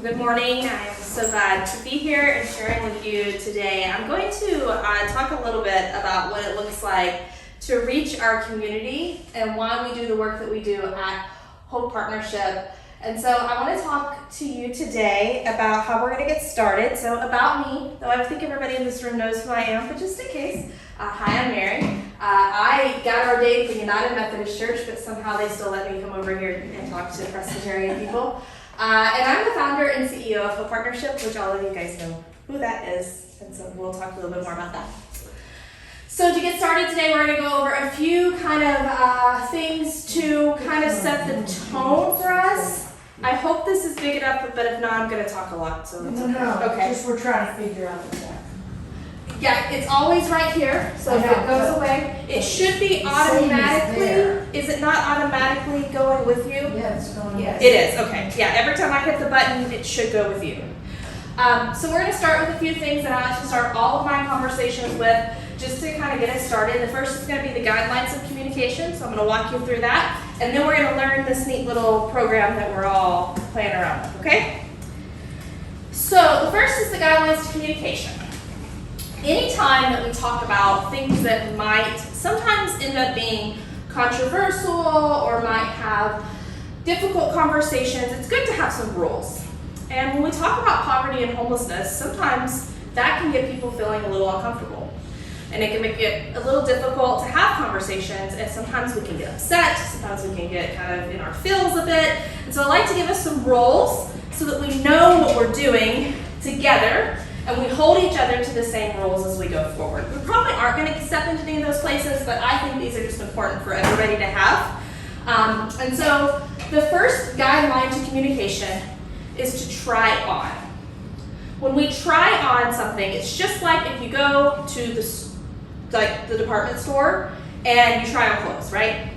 Good morning. I am so glad to be here and sharing with you today. I'm going to talk a little bit about what it looks like to reach our community and why we do the work that we do at Hope Partnership. And so I want to talk to you today about how we're going to get started. So about me, though I think everybody in this room knows who I am, but just in case, hi, I'm Mary. I got ordained in the United Methodist Church, but somehow they still let me come over here and talk to Presbyterian people. And I'm the founder and CEO of Hope Partnership, which all of you guys know who that is, and so we'll talk a little bit more about that. So to get started today, we're going to go over a few kind of things to kind of set the tone for us. I hope this is big enough, but if not, I'm going to talk a lot. So it's okay. Just we're trying to figure out exactly. Yeah, it's always right here, so if it goes away, it should be automatically. Is it not automatically going with you? Yeah, it's going. Yes. It is, okay. Yeah, every time I hit the button, it should go with you. So we're going to start with a few things that I like to start all of my conversations with, just to kind of get us started. The first is going to be the guidelines of communication, so I'm going to walk you through that, and then we're going to learn this neat little program that we're all playing around with, okay? So the first is the guidelines to communication. Anytime that we talk about things that might sometimes end up being controversial or might have difficult conversations, it's good to have some rules. And when we talk about poverty and homelessness, sometimes that can get people feeling a little uncomfortable. And it can make it a little difficult to have conversations, and sometimes we can get upset, sometimes we can get kind of in our feels a bit. And so I like to give us some rules so that we know what we're doing together, and we hold each other to the same rules as we go forward. We probably aren't going to step into any of those places, but I think these are just important for everybody to have. And so the first guideline to communication is to try on. When we try on something, it's just like if you go to the department store and you try on clothes, right?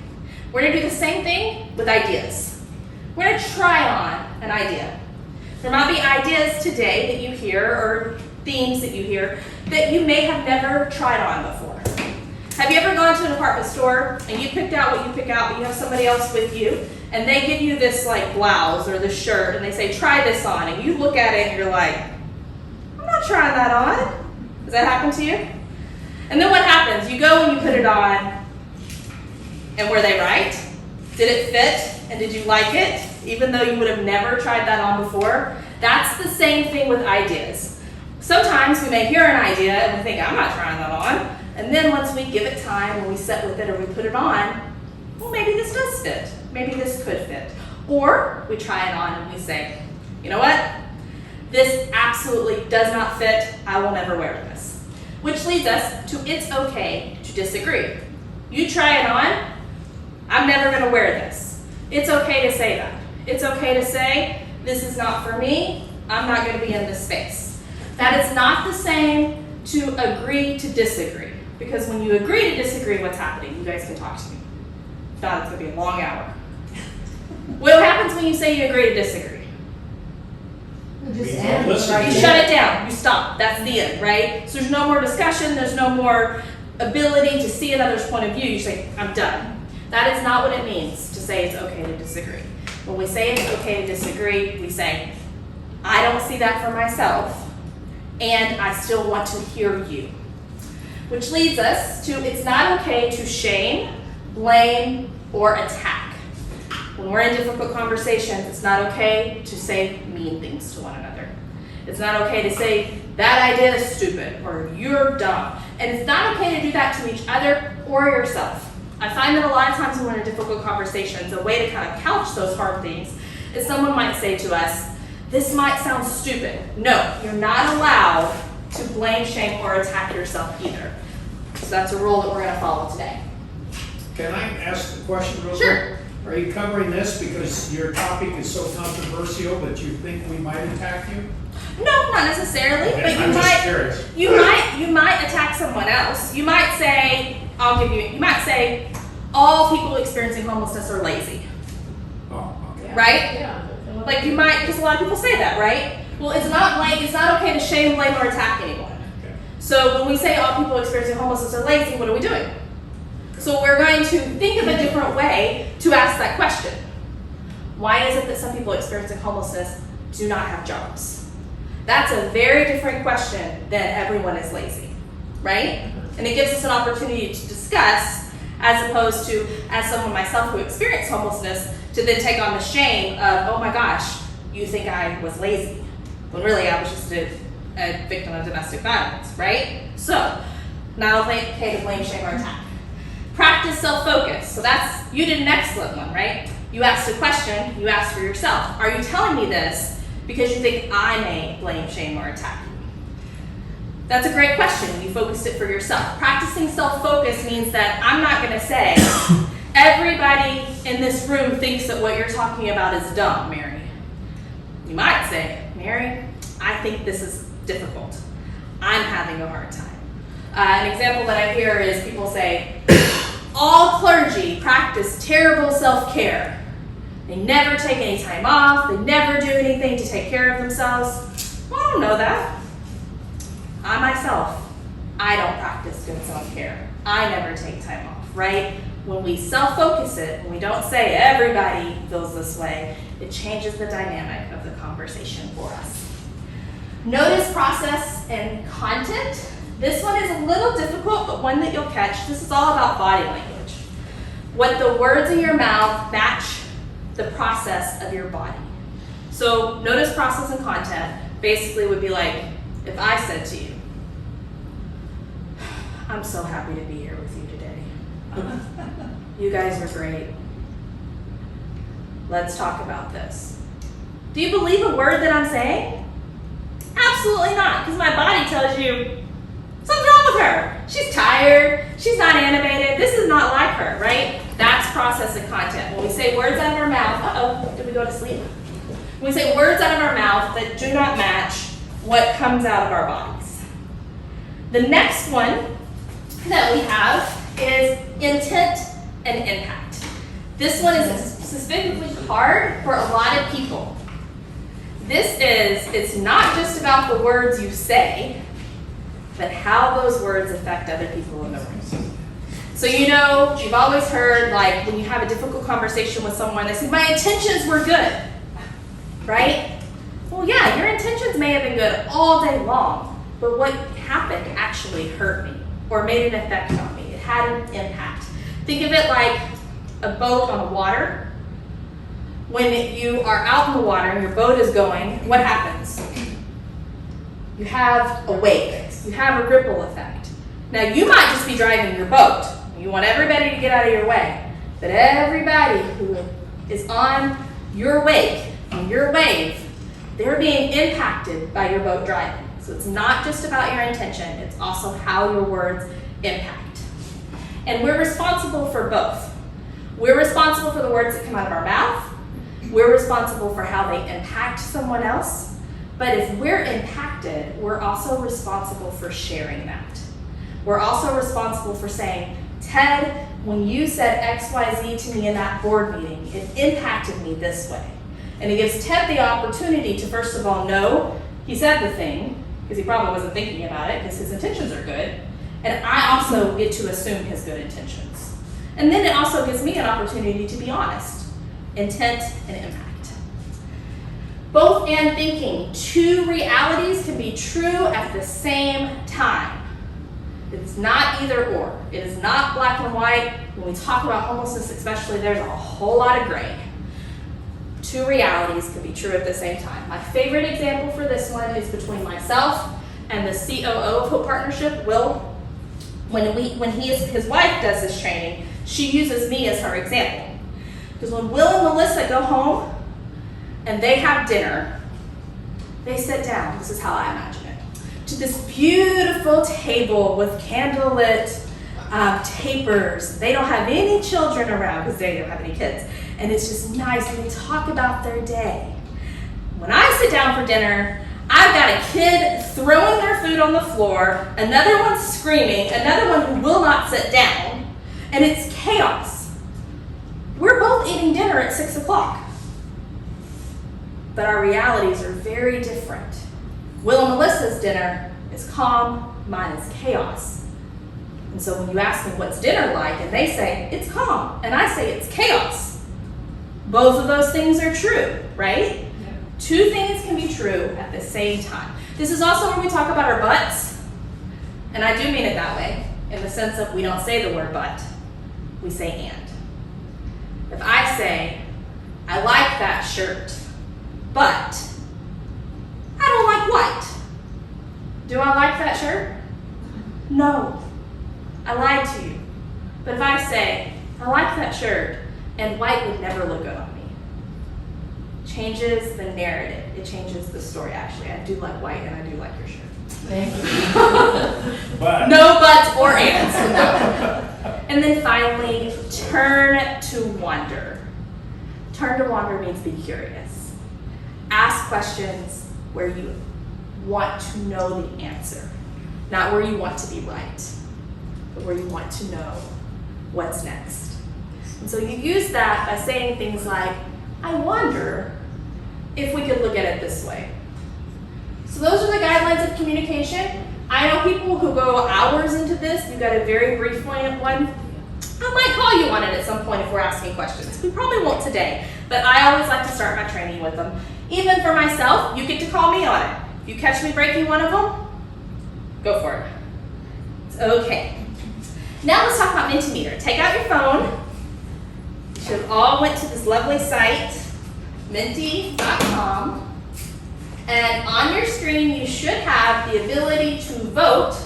We're going to do the same thing with ideas. We're going to try on an idea. There might be ideas today that you hear or themes that you hear that you may have never tried on before. Have you ever gone to a department store and you picked out what you pick out, but you have somebody else with you and they give you this like blouse or this shirt and they say, try this on, and you look at it and you're like, I'm not trying that on. Does that happen to you? And then what happens? You go and you put it on, and were they right? Did it fit? And did you like it? Even though you would have never tried that on before? That's the same thing with ideas. Sometimes we may hear an idea and we think, I'm not trying that on. And then once we give it time and we sit with it or we put it on, well, maybe this does fit. Maybe this could fit. Or we try it on and we say, you know what? This absolutely does not fit. I will never wear this. Which leads us to it's okay to disagree. You try it on, I'm never going to wear this. It's okay to say that. It's okay to say, this is not for me, I'm not going to be in this space. That is not the same to agree to disagree. Because when you agree to disagree, what's happening? You guys can talk to me. If not, it's going to be a long hour. What happens when you say you agree to disagree? You shut it down. You stop. That's the end, right? So there's no more discussion. There's no more ability to see another's point of view. You say, I'm done. That is not what it means to say it's okay to disagree. When we say it's okay to disagree, we say, I don't see that for myself, and I still want to hear you. Which leads us to it's not okay to shame, blame, or attack. When we're in difficult conversations, it's not okay to say mean things to one another. It's not okay to say, that idea is stupid, or you're dumb. And it's not okay to do that to each other or yourself. I find that a lot of times when we're in difficult conversations, a way to kind of couch those hard things is someone might say to us, this might sound stupid. No, you're not allowed to blame, shame, or attack yourself either. So that's a rule that we're going to follow today. Can I ask a question real quick? Sure. Are you covering this because your topic is so controversial that you think we might attack you? No, not necessarily, but I'm just curious. you might attack someone else. You might say, you might say, all people experiencing homelessness are lazy. Oh, okay. Right? Yeah. Like you might, because a lot of people say that, right? Well, it's not okay to shame, blame, or attack anyone. Okay. So when we say all people experiencing homelessness are lazy, what are we doing? So we're going to think of a different way to ask that question. Why is it that some people experiencing homelessness do not have jobs? That's a very different question than everyone is lazy, right? And it gives us an opportunity to discuss, as opposed to, as someone myself who experienced homelessness, to then take on the shame of, oh my gosh, you think I was lazy, when really I was just a victim of domestic violence, right? So, not okay to blame, shame, or attack. Practice self-focus. So you did an excellent one, right? You asked a question, you asked for yourself. Are you telling me this because you think I may blame, shame, or attack you? That's a great question. You focused it for yourself. Practicing self-focus means that I'm not going to say, everybody in this room thinks that what you're talking about is dumb, Mary. You might say, Mary, I think this is difficult. I'm having a hard time. An example that I hear is people say, all clergy practice terrible self-care. They never take any time off. They never do anything to take care of themselves. Well, I don't know that. I myself, I don't practice good self-care. I never take time off, right? When we self-focus it, when we don't say everybody feels this way, it changes the dynamic of the conversation for us. Notice process and content. This one is a little difficult, but one that you'll catch. This is all about body language. What the words in your mouth match the process of your body. So notice process and content basically would be like, if I said to you, I'm so happy to be here with you today. You guys are great. Let's talk about this. Do you believe a word that I'm saying? Absolutely not, because my body tells you something's wrong with her. She's tired. She's not animated. This is not like her, right? That's process and content. When we say words out of our mouth, did we go to sleep? When we say words out of our mouth that do not match what comes out of our bodies. The next one that we have is intent and impact. This one is specifically hard for a lot of people. It's not just about the words you say, but how those words affect other people in the room. So you've always heard, like, when you have a difficult conversation with someone, they say, my intentions were good, right? Well, yeah, your intentions may have been good all day long, but what happened actually hurt me or made an effect on me. It had an impact. Think of it like a boat on the water. When you are out in the water and your boat is going, what happens? You have a wake. You have a ripple effect. Now, you might just be driving your boat. You want everybody to get out of your way. But everybody who is on your wake, on your wave, they're being impacted by your boat driving. So it's not just about your intention. It's also how your words impact. And we're responsible for both. We're responsible for the words that come out of our mouth. We're responsible for how they impact someone else. But if we're impacted, we're also responsible for sharing that. We're also responsible for saying, Ted, when you said XYZ to me in that board meeting, it impacted me this way. And it gives Ted the opportunity to, first of all, know he said the thing, because he probably wasn't thinking about it, because his intentions are good. And I also get to assume his good intentions. And then it also gives me an opportunity to be honest. Intent and impact. Both and thinking. Two realities can be true at the same time. It's not either or. It is not black and white. When we talk about homelessness especially, there's a whole lot of gray. Two realities can be true at the same time. My favorite example for this one is between myself and the COO of Hope Partnership, Will. When his wife does this training, she uses me as her example. Because when Will and Melissa go home and they have dinner, they sit down, this is how I imagine it, to this beautiful table with candlelit tapers. They don't have any children around because they don't have any kids. And it's just nice, and they talk about their day. When I sit down for dinner, I've got a kid throwing their food on the floor, another one screaming, another one who will not sit down, and it's chaos. We're both eating dinner at 6 o'clock. But our realities are very different. Will and Melissa's dinner is calm, mine is chaos. And so when you ask me what's dinner like, and they say, it's calm, and I say it's chaos. Both of those things are true, right? Yeah. Two things can be true at the same time. This is also where we talk about our buts, and I do mean it that way, in the sense of we don't say the word but, we say and. If I say, I like that shirt, but I don't like white. Do I like that shirt? No. I lied to you. But if I say, I like that shirt, and white would never look good on me, changes the narrative. It changes the story. Actually, I do like white, and I do like your shirt. Thank you. But. No buts or ands. No. And then finally, turn to wonder. Turn to wonder means be curious. Ask questions where you want to know the answer, not where you want to be right, but where you want to know what's next. And so you use that by saying things like, I wonder if we could look at it this way. So those are the guidelines of communication. I know people who go hours into this. You got a very brief one. I might call you on it at some point if we're asking questions. We probably won't today, but I always like to start my training with them. Even for myself, you get to call me on it. If you catch me breaking one of them, go for it. It's okay. Now let's talk about Mentimeter. Take out your phone. You should have all went to this lovely site, menti.com. And on your screen, you should have the ability to vote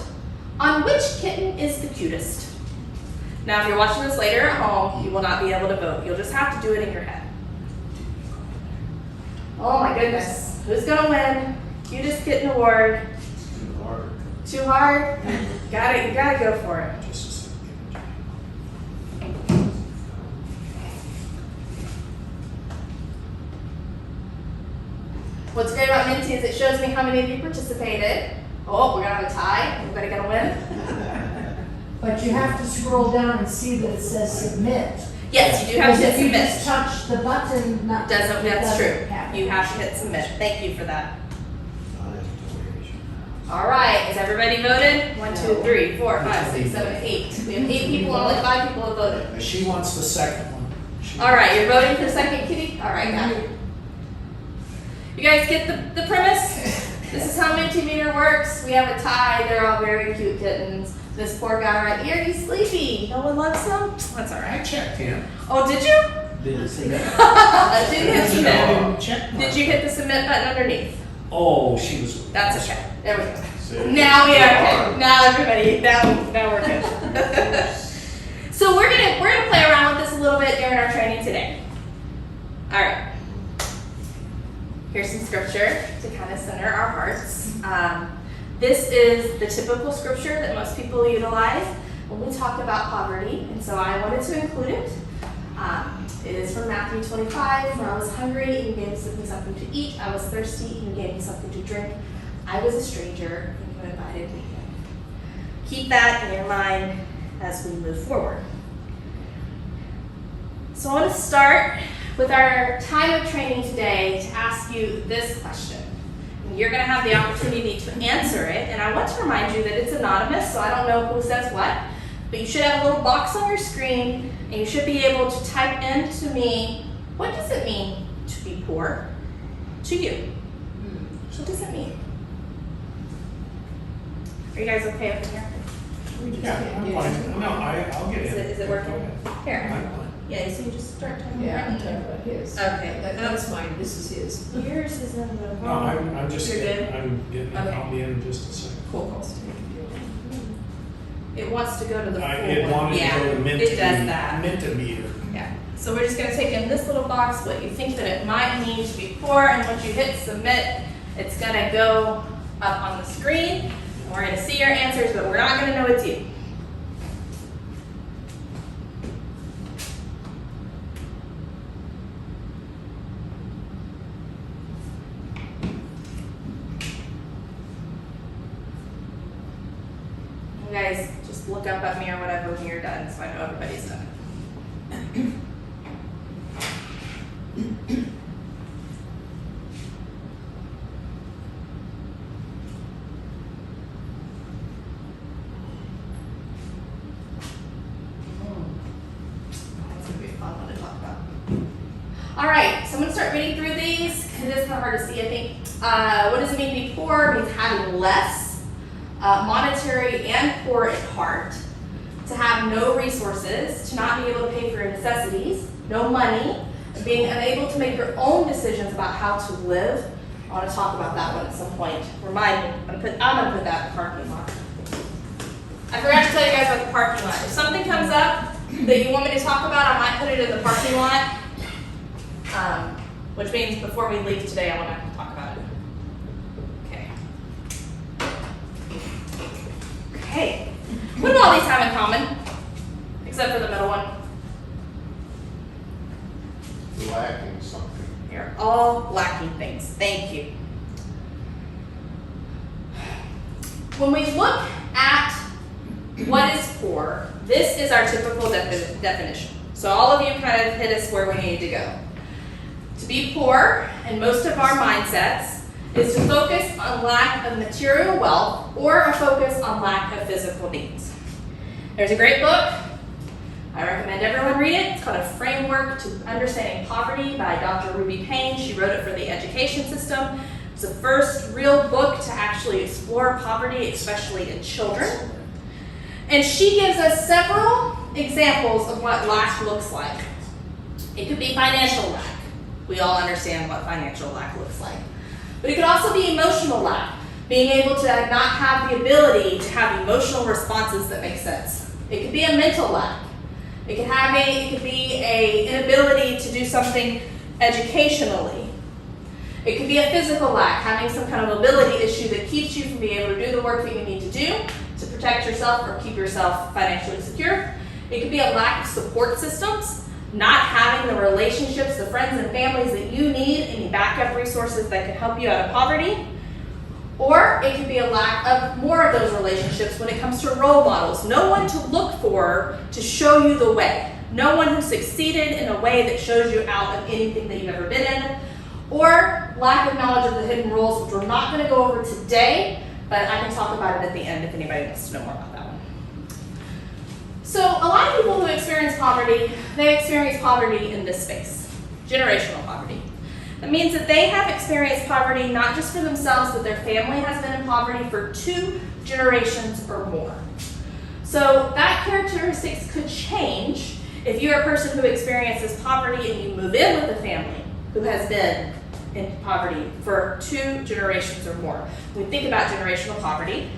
on which kitten is the cutest. Now, if you're watching this later at home, you will not be able to vote. You'll just have to do it in your head. Oh my goodness. Who's gonna win? Cutest kitten award. Too hard. Too hard? You gotta go for it. Just a second. What's great about Minty is it shows me how many of you participated. Oh, we're gonna have a tie. Anybody gonna win? But you have to scroll down and see that it says submit. Yes, you do have to hit Because if you submit. just touch the button, That's true. happen. You have to hit submit. Thank you for that. All right, is everybody voted? 1, 2, 3, 4, 5, 6, 7, 8. We have 8 people, only 5 people have voted. She wants the second one. All right, you're voting for the second kitty? All right, got it. You guys get the premise? This is how Mentimeter works. We have a tie. They're all very cute kittens. This poor guy right here, he's sleepy. No one loves him? That's all I right. checked him. Oh, did you? Didn't see Didn't that. hit submit. Check Did you hit the submit button underneath? Oh, she was. That's okay. There we go. Now we are okay. Now everybody, now we're good. So we're gonna play around with this a little bit during our training today. All right. Here's some scripture to kind of center our hearts. This is the typical scripture that most people utilize when we talk about poverty, and so I wanted to include it. It is from Matthew 25, where I was hungry and you gave me something to eat. I was thirsty and you gave me something to drink. I was a stranger and you invited me in. Keep that in your mind as we move forward. So I want to start with our time of training today to ask you this question. And you're going to have the opportunity to answer it, and I want to remind you that it's anonymous, so I don't know who says what, but you should have a little box on your screen, and you should be able to type in to me, what does it mean to be poor to you? What does it mean? Are you guys okay up in here? Yeah, I'm fine. No, I'll get in. Is it working? I'm Here. fine. Yeah, so you just start typing Yeah, I'm right talking in. about his. Okay. That's mine, this is his. Yours is in the No, I'm just You're getting, good? I'm getting, Okay. I'll be in just a second. Cool. It wants to go to the full It one. wanted to Yeah, go to it does that. Mentimeter. Yeah. So we're just going to take in this little box what you think that it might mean to be poor, and once you hit submit, it's going to go up on the screen. And we're going to see your answers, but we're not going to know it's you. You guys just look up at me or whatever when you're done, so I know everybody's done. That's gonna be a fun one to talk about. All right, so I'm gonna start reading through these. It is kind of hard to see, I think. What does it mean to be poor? It means having less, monetary and poor at heart, to have no resources, to not be able to pay for your necessities, no money, and being unable to make your own decisions about how to live. I want to talk about that one at some point. Remind me. I'm gonna put that in the parking lot. I forgot to tell you guys about the parking lot. If something comes up that you want me to talk about, I might put it in the parking lot. Which means before we leave today, I want to talk about it. Okay. Okay. What do all these have in common? Except for the middle one. Lacking something. You're all lacking things. Thank you. When we look at what is poor, this is our typical definition. So all of you kind of hit us where we need to go. To be poor, in most of our mindsets, is to focus on lack of material wealth or a focus on lack of physical needs. There's a great book. I recommend everyone read it. It's called A Framework to Understanding Poverty by Dr. Ruby Payne. She wrote it for the education system. It's the first real book to actually explore poverty, especially in children. And she gives us several examples of what lack looks like. It could be financial lack. We all understand what financial lack looks like. But it could also be emotional lack, being able to not have the ability to have emotional responses that make sense. It could be a mental lack. It could be a inability to do something educationally. It could be a physical lack, having some kind of mobility issue that keeps you from being able to do the work that you need to do to protect yourself or keep yourself financially secure. It could be a lack of support systems, not having the relationships, the friends and families that you need, any backup resources that can help you out of poverty. Or it could be a lack of more of those relationships when it comes to role models. No one to look for to show you the way. No one who succeeded in a way that shows you out of anything that you've ever been in. Or lack of knowledge of the hidden rules, which we're not going to go over today, but I can talk about it at the end if anybody wants to know more about that one. So a lot of people who experience poverty, they experience poverty in this space, generational poverty. That means that they have experienced poverty not just for themselves, but their family has been in poverty for 2 generations or more. So that characteristics could change if you're a person who experiences poverty and you move in with a family who has been in poverty for 2 generations or more. When we think about generational poverty,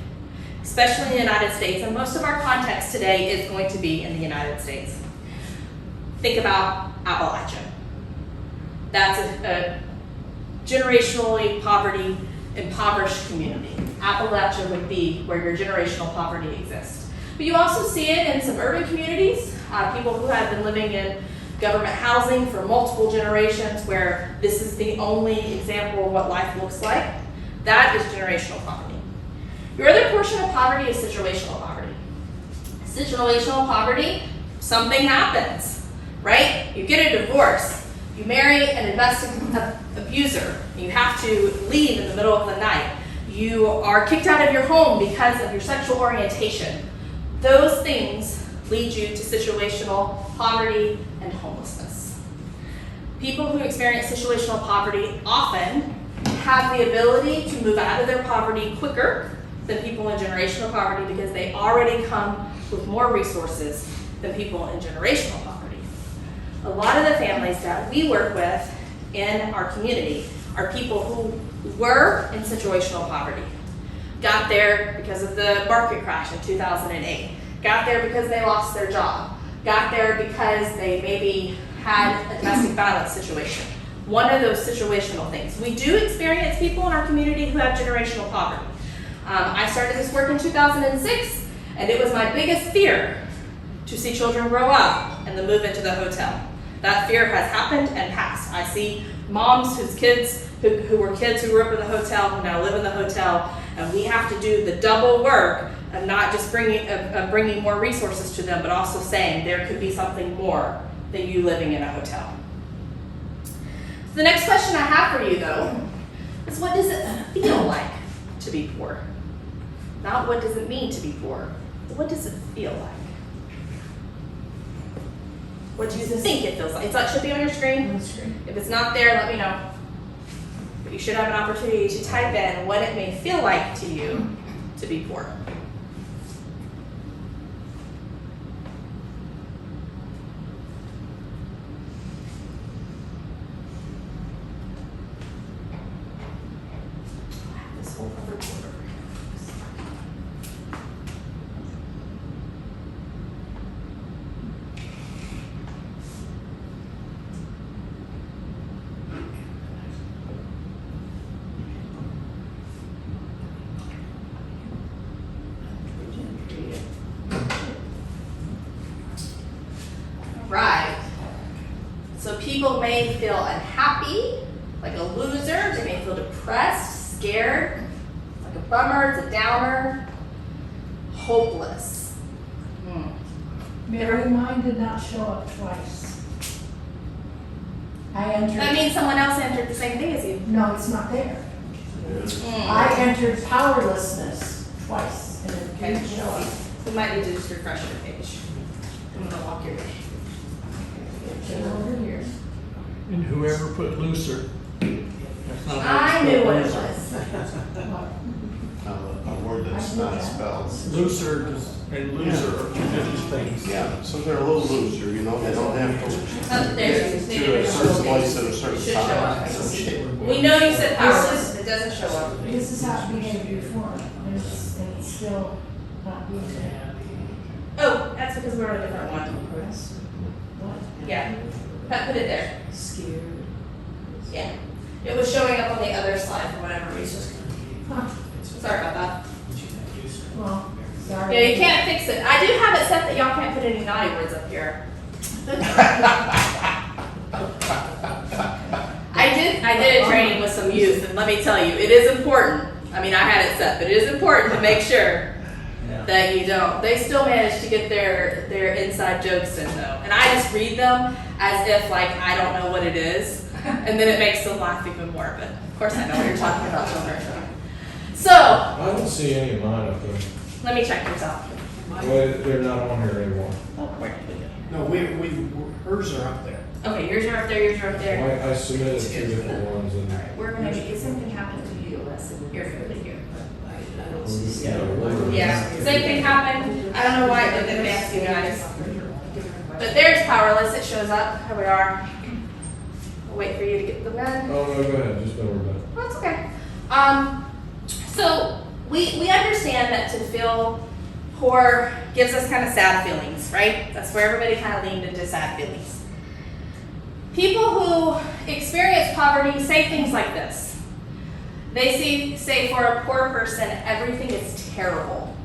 especially in the United States, and most of our context today is going to be in the United States. Think about Appalachia. That's a generationally poverty impoverished community. Appalachia would be where your generational poverty exists. But you also see it in some urban communities, people who have been living in government housing for multiple generations where this is the only example of what life looks like. That is generational poverty. Your other portion of poverty is situational poverty. Situational poverty, something happens, right? You get a divorce. You marry an domestic abuser. You have to leave in the middle of the night. You are kicked out of your home because of your sexual orientation. Those things lead you to situational poverty and homelessness. People who experience situational poverty often have the ability to move out of their poverty quicker than people in generational poverty because they already come with more resources than people in generational poverty. A lot of the families that we work with in our community are people who were in situational poverty. Got there because of the market crash in 2008. Got there because they lost their job. Got there because they maybe had a domestic violence situation. One of those situational things. We do experience people in our community who have generational poverty. I started this work in 2006, and it was my biggest fear to see children grow up and then move into the hotel. That fear has happened and passed. I see moms whose kids, who were kids who grew up in the hotel, who now live in the hotel, and we have to do the double work of not just bringing more resources to them, but also saying there could be something more than you living in a hotel. So the next question I have for you, though, is what does it feel like to be poor? Not what does it mean to be poor, but what does it feel like? What do you think it feels like? It should be on your screen. On the screen. If it's not there, let me know. You should have an opportunity to type in what it may feel like to you to be poor. This whole other board over here. Right. So people may feel unhappy, like a loser. They may feel depressed, scared, like a bummer, it's a downer, hopeless. Mary, mine did not show up twice. I That entered, means someone else entered the same thing as you. no, it's not there. I entered powerlessness twice, and it didn't show up. We might need to just refresh your page. I'm gonna walk your way. It's over here. And whoever put looser, that's not. I knew what it was. A word that's not spelled. Looser and loser are two different things. Yeah, so they're a little looser, you know, they don't have to Oh, there it is. to a certain place at a It certain should show up. time. We know you said powerless, it doesn't show up. This is how it began before, and it's still not being there. Oh, that's because we're on a different one. What? Yeah, put it there. Scared. Yeah. It was showing up on the other slide for whatever reason. Huh, Sorry about that. well, sorry. Yeah, you can't fix it. I do have it set that y'all can't put any naughty words up here. I did a training with some youth, and let me tell you, it is important. I mean, I had it set, but it is important to make sure that you don't. They still manage to get their inside jokes in though, and I just read them as if like I don't know what it is, and then it makes them laugh even more. But of course, I know what you're talking about, children. So I don't see any of mine up there. let me check yours out. Well, they're not on here anymore. Oh, where did we go? No, hers are up there. Okay, yours are up there. Yours are up there. I submitted two different ones and. We're gonna get something happened to you. You're good here. Yeah. Yeah, same thing happened. I don't know why it didn't advance you guys. But there's powerless. It shows up. Here we are. I'll wait for you to get them in. Oh, no, go ahead, just don't worry about it. Well, that's okay. So we understand that to feel poor gives us kind of sad feelings, right? That's where everybody kind of leaned into sad feelings. People who experience poverty say things like this. They say for a poor person, everything is terrible.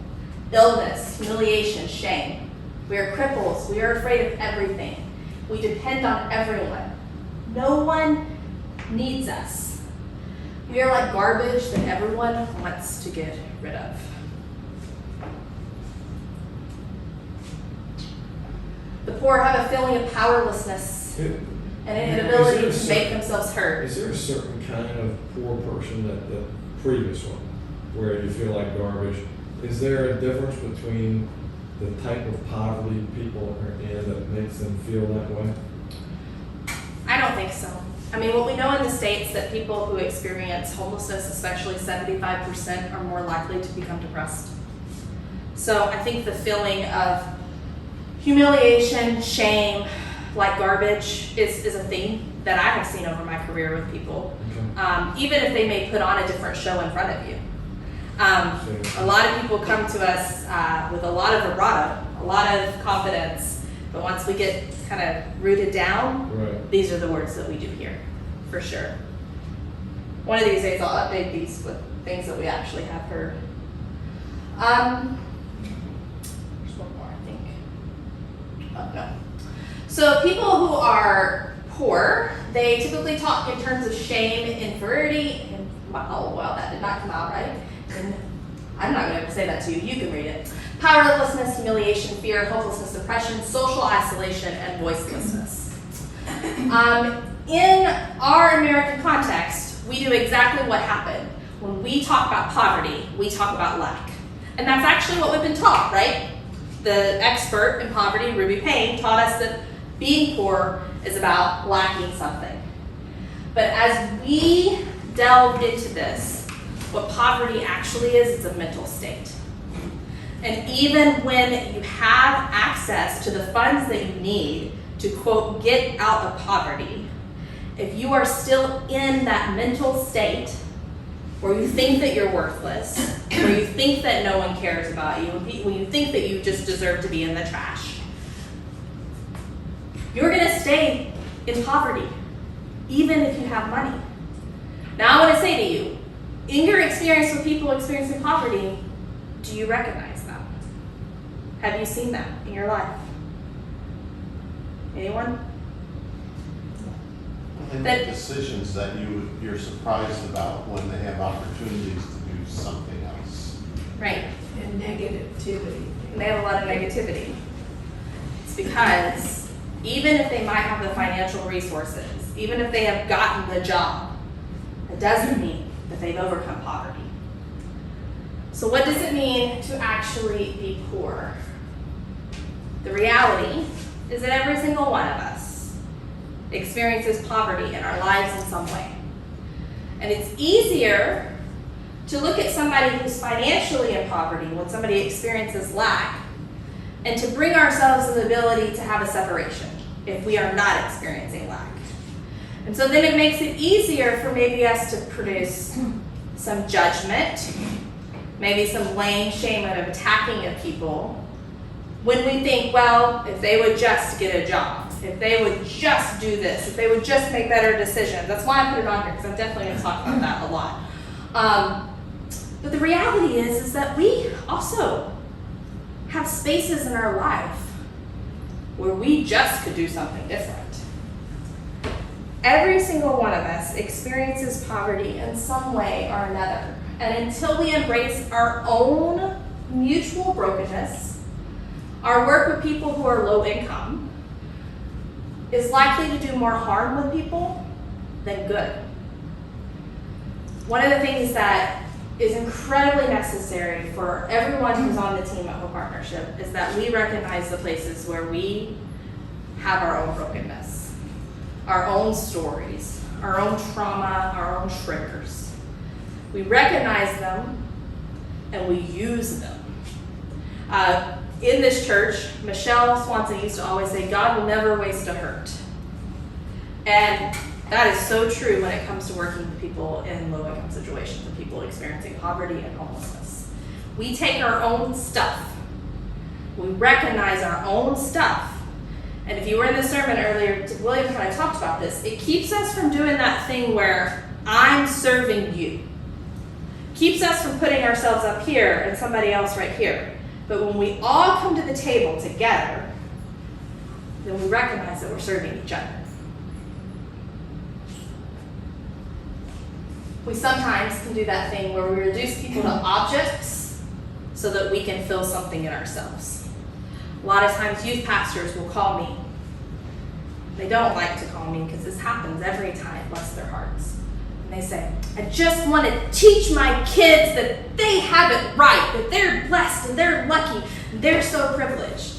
Illness, humiliation, shame. We are cripples. We are afraid of everything. We depend on everyone. No one needs us. We are like garbage that everyone wants to get rid of. The poor have a feeling of powerlessness and an inability to make themselves heard. Is there a certain kind of poor person that the previous one, where you feel like garbage? Is there a difference between the type of poverty people are in that makes them feel that way? I don't think so. I mean, what we know in the States that people who experience homelessness, especially 75%, are more likely to become depressed. So I think the feeling of humiliation, shame, like garbage is a theme that I have seen over my career with people. Okay. Even if they may put on a different show in front of you. A lot of people come to us with a lot of vibrato, a lot of confidence, but once we get kind of rooted down, Right. these are the words that we do hear, for sure. One of these days I'll update these with things that we actually have heard. There's one more, I think. Oh, no. So people who are poor, they typically talk in terms of shame, inferiority, and oh wow, that did not come out right. And I'm not going to say that to you. You can read it. Powerlessness, humiliation, fear, hopelessness, depression, social isolation, and voicelessness. In our American context, we do exactly what happened. When we talk about poverty, we talk about lack. And that's actually what we've been taught, right? The expert in poverty, Ruby Payne, taught us that being poor is about lacking something. But as we delve into this, what poverty actually is, it's a mental state. And even when you have access to the funds that you need to, quote, get out of poverty, if you are still in that mental state where you think that you're worthless, where you think that no one cares about you, when you think that you just deserve to be in the trash, you're gonna stay in poverty, even if you have money. Now I wanna say to you, in your experience with people experiencing poverty, do you recognize that? Have you seen that in your life? Anyone? They make decisions that you're surprised about when they have opportunities to do something else. Right. And negativity. And they have a lot of negativity. It's because even if they might have the financial resources, even if they have gotten the job, it doesn't mean that they've overcome poverty. So what does it mean to actually be poor? The reality is that every single one of us experiences poverty in our lives in some way. And it's easier to look at somebody who's financially in poverty when somebody experiences lack, and to bring ourselves the ability to have a separation if we are not experiencing lack. And so then it makes it easier for maybe us to produce some judgment, maybe some blame, shame, and attacking of people when we think, well, if they would just get a job, if they would just do this, if they would just make better decisions. That's why I put it on here, because I'm definitely going to talk about that a lot. But the reality is that we also have spaces in our life where we just could do something different. Every single one of us experiences poverty in some way or another. And until we embrace our own mutual brokenness, our work with people who are low income is likely to do more harm with people than good. One of the things that is incredibly necessary for everyone who's on the team at Hope Partnership is that we recognize the places where we have our own brokenness, our own stories, our own trauma, our own triggers. We recognize them and we use them. In this church, Michelle Swanson used to always say, God will never waste a hurt. And that is so true when it comes to working with people in low-income situations and people experiencing poverty and homelessness. We take our own stuff. We recognize our own stuff. And if you were in the sermon earlier, William kind of talked about this. It keeps us from doing that thing where I'm serving you. Keeps us from putting ourselves up here and somebody else right here. But when we all come to the table together, then we recognize that we're serving each other. We sometimes can do that thing where we reduce people to objects so that we can fill something in ourselves. A lot of times youth pastors will call me. They don't like to call me because this happens every time, bless their hearts. And they say, I just want to teach my kids that they have it right, that they're blessed and they're lucky, and they're so privileged.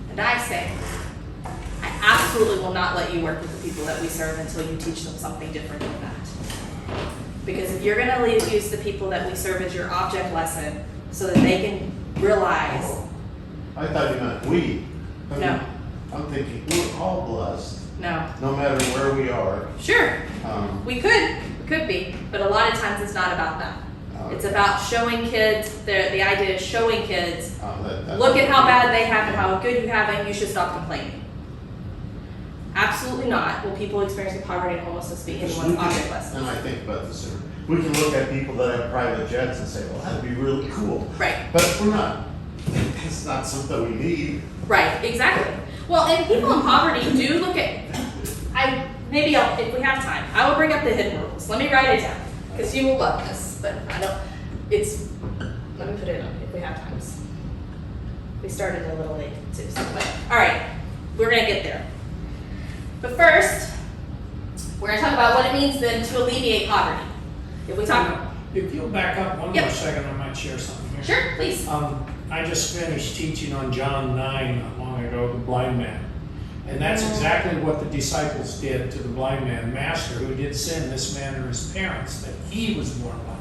And I say, I absolutely will not let you work with the people that we serve until you teach them something different than that. Because if you're going to use the people that we serve as your object lesson so that they can realize. I thought you meant we. No. I'm thinking we're all blessed, No. no matter where we are. Sure. We could be, but a lot of times it's not about that. It's about showing kids, the idea is showing kids, look at how bad they have and how good you have and you should stop complaining. Absolutely not will people experiencing poverty and homelessness be anyone's object lesson. And I think about this, sir. We can look at people that have private jets and say, well, that'd be really cool. Right. But we're not, it's not something we need. Right, exactly. Well, and people in poverty do look at, if we have time, I will bring up the hidden rules. Let me write it down, because you will love this, but let me put it up if we have time. We started a little late too, so, all right, we're gonna get there. But first, we're gonna talk about what it means then to alleviate poverty. If you'll back up one Yep. more second, I might share something here. Sure, please. I just finished teaching on John 9 not long ago, the blind man. And that's exactly what the disciples did to the blind man. Master, who did sin, this man or his parents, that he was born blind.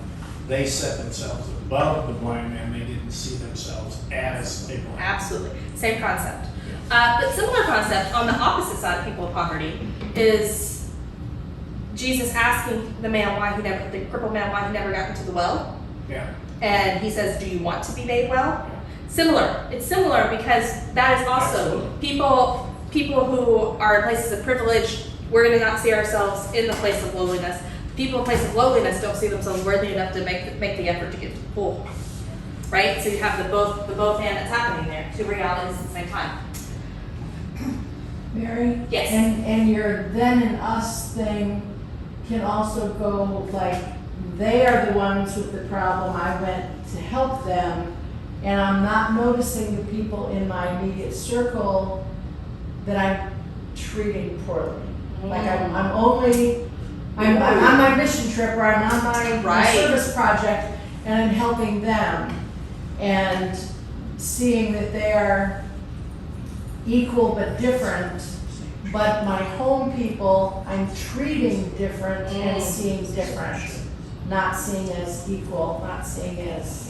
They set themselves above the blind man. They didn't see themselves as a blind. Absolutely. Same concept. But similar concept on the opposite side of people of poverty is Jesus asking the crippled man why he never got into the well. Yeah. And he says, do you want to be made well? Similar. It's similar because that is also people who are in places of privilege, we're going to not see ourselves in the place of lowliness. People in place of lowliness don't see themselves worthy enough to make the effort to get to the pool. Right? So you have the both hand that's happening there, two realities at the same time. Mary? Yes. And your then and us thing can also go like, they are the ones with the problem, I went to help them, and I'm not noticing the people in my immediate circle that I'm treating poorly. Like I'm on my mission trip, or I'm on my service project, and I'm helping them, and seeing that they are equal but different. But my home people, I'm treating different and seeing different, not seeing as equal, not seeing as.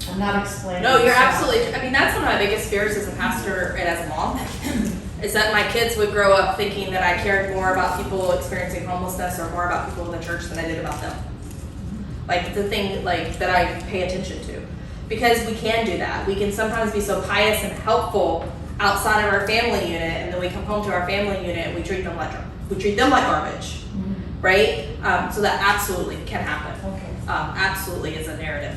I'm not explaining. No, you're myself. absolutely. I mean, that's one of my biggest fears as a pastor and as a mom, is that my kids would grow up thinking that I cared more about people experiencing homelessness or more about people in the church than I did about them. Like the thing, like that I pay attention to, because we can do that. We can sometimes be so pious and helpful outside of our family unit, and then we come home to our family unit and we treat them like garbage, right? So that absolutely can happen. Okay. Absolutely is a narrative.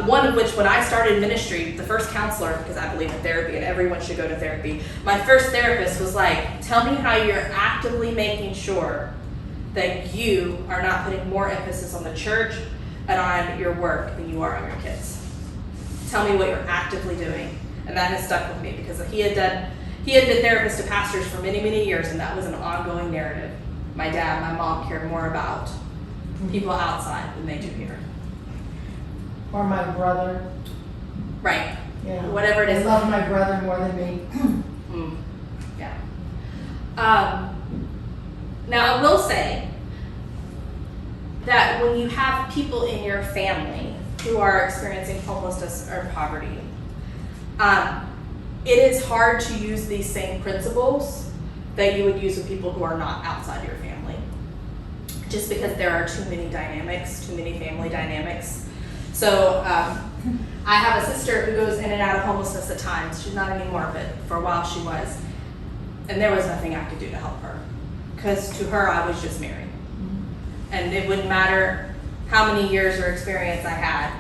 One of which, when I started ministry, the first counselor, because I believe in therapy and everyone should go to therapy, my first therapist was like, tell me how you're actively making sure that you are not putting more emphasis on the church and on your work than you are on your kids. Tell me what you're actively doing. And that has stuck with me because he had been therapist to pastors for many, many years, and that was an ongoing narrative. My dad, my mom cared more about people outside than they do here. Or my brother. Right. Yeah. Whatever it is. I love my brother more than me. Yeah. Now, I will say that when you have people in your family who are experiencing homelessness or poverty, it is hard to use these same principles that you would use with people who are not outside your family. Just because there are too many family dynamics. So I have a sister who goes in and out of homelessness at times. She's not anymore, but for a while she was. And there was nothing I could do to help her. Because to her, I was just Mary. And it wouldn't matter how many years or experience I had,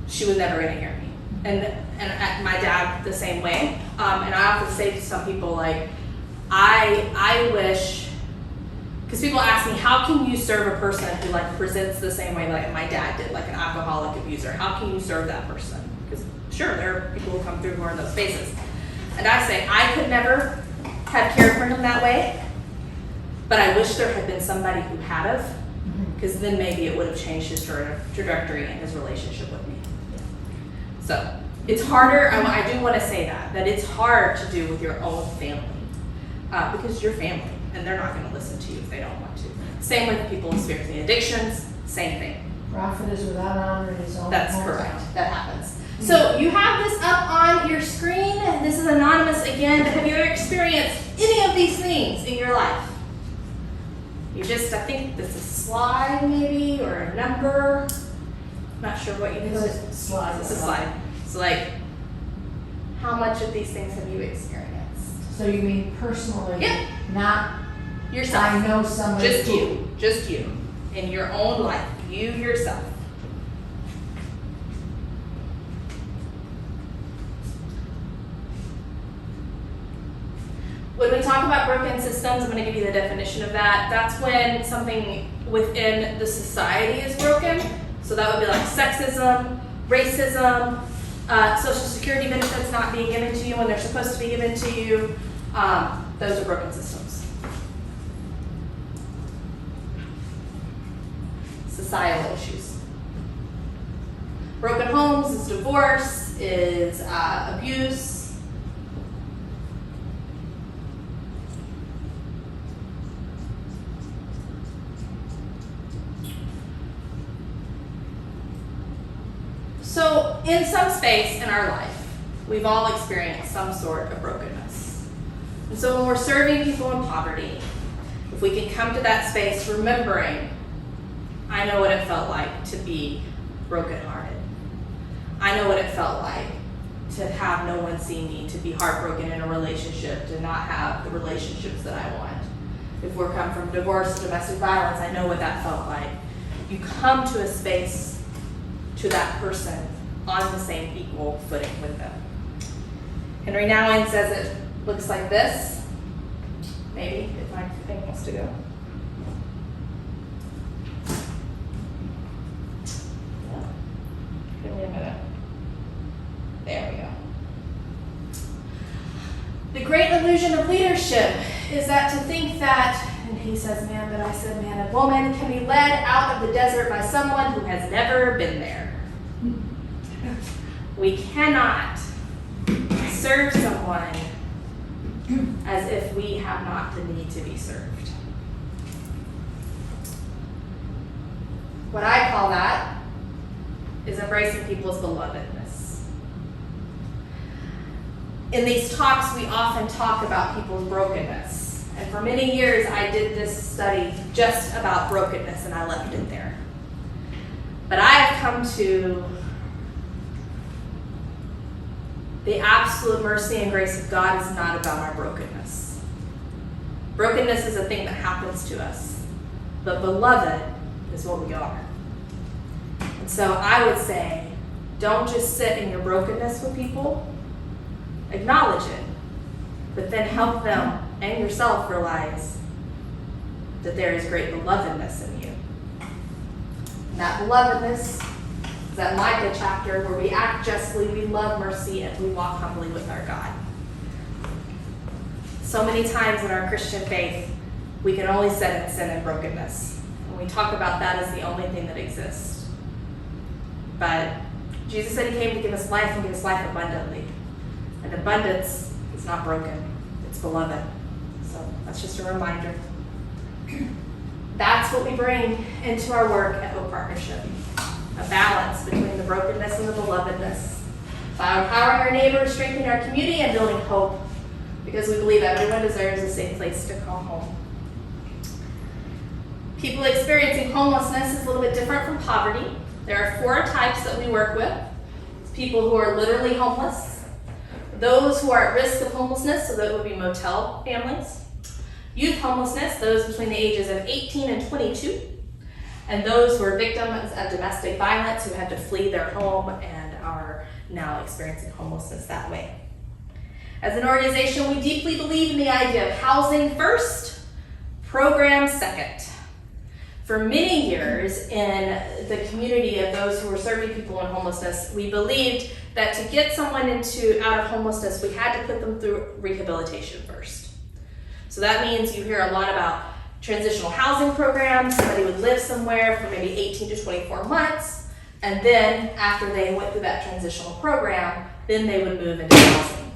she was never going to hear me. And my dad the same way. And I often say to some people, like, I wish, because people ask me, how can you serve a person who like presents the same way like my dad did, like an alcoholic abuser? How can you serve that person? Because sure, there are people who come through who are in those spaces. And I say, I could never have cared for him that way, but I wish there had been somebody who had have, because then maybe it would have changed his trajectory and his relationship with me. So it's harder, I do want to say that it's hard to do with your own family, because you're family, and they're not going to listen to you if they don't want to. Same with people experiencing addictions, same thing. Prophet is without honor in his own That's hometown. correct, that happens. So you have this up on your screen, this is anonymous again, but have you ever experienced any of these things in your life? You just, I think this is a slide maybe, or a number, not sure what you It's did. a slide. It's a slide. So like, how much of these things have you experienced? So you mean personally? Yeah. Not, Yourself. I know somebody. Just you, in your own life, you yourself. When we talk about broken systems, I'm going to give you the definition of that. That's when something within the society is broken. So that would be like sexism, racism, social security benefits not being given to you when they're supposed to be given to you. Those are broken systems. Societal issues. Broken homes is divorce, is abuse. So in some space in our life, we've all experienced some sort of brokenness. And so when we're serving people in poverty, if we can come to that space remembering, I know what it felt like to be brokenhearted. I know what it felt like to have no one see me, to be heartbroken in a relationship, to not have the relationships that I want. If we're come from divorce, domestic violence, I know what that felt like. You come to a space to that person on the same equal footing with them. Henry Nouwen says it looks like this. Maybe, if my thing wants to go. Yeah. Give me a minute. There we go. The great illusion of leadership is that to think that, and he says man, but I said man, a woman can be led out of the desert by someone who has never been there. We cannot serve someone as if we have not the need to be served. What I call that is embracing people's belovedness. In these talks, we often talk about people's brokenness. And for many years, I did this study just about brokenness, and I left it there. But I have come to the absolute mercy and grace of God is not about our brokenness. Brokenness is a thing that happens to us, but beloved is what we are. And so I would say, don't just sit in your brokenness with people, acknowledge it, but then help them and yourself realize that there is great belovedness in you. And that belovedness is that Micah chapter where we act justly, we love mercy, and we walk humbly with our God. So many times in our Christian faith, we can only sit in sin and brokenness. And we talk about that as the only thing that exists. But Jesus said he came to give us life and give us life abundantly. And abundance is not broken, it's beloved. So that's just a reminder. That's what we bring into our work at Hope Partnership. A balance between the brokenness and the belovedness. By empowering our neighbors, strengthening our community, and building hope. Because we believe everyone deserves a safe place to call home. People experiencing homelessness is a little bit different from poverty. There are 4 types that we work with. It's people who are literally homeless. Those who are at risk of homelessness, so that would be motel families. Youth homelessness, those between the ages of 18 and 22. And those who are victims of domestic violence who had to flee their home and are now experiencing homelessness that way. As an organization, we deeply believe in the idea of housing first, program second. For many years in the community of those who were serving people in homelessness, we believed that to get someone out of homelessness, we had to put them through rehabilitation first. So that means you hear a lot about transitional housing programs. Somebody would live somewhere for maybe 18 to 24 months, and then after they went through that transitional program, then they would move into housing.